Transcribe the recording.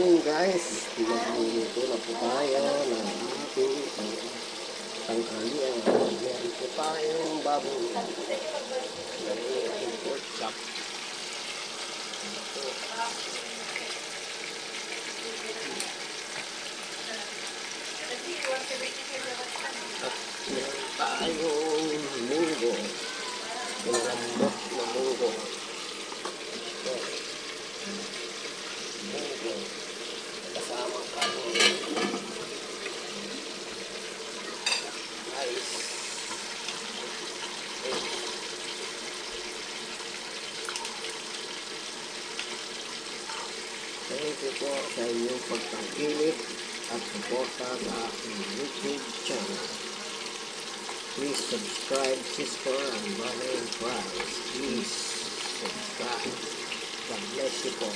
afternoon guys, magluluto na po tayo ng ating tanghalian. Meron po tayong baboy na pork chop. At meron tayong munggo, pinalambot na munggo. Kasama kami rice. Thank you po sa inyong pagtangkilik at suporta sa aking YouTube channel. Please subscribe, sister and brother in Christ. Please subscribe. God bless you po.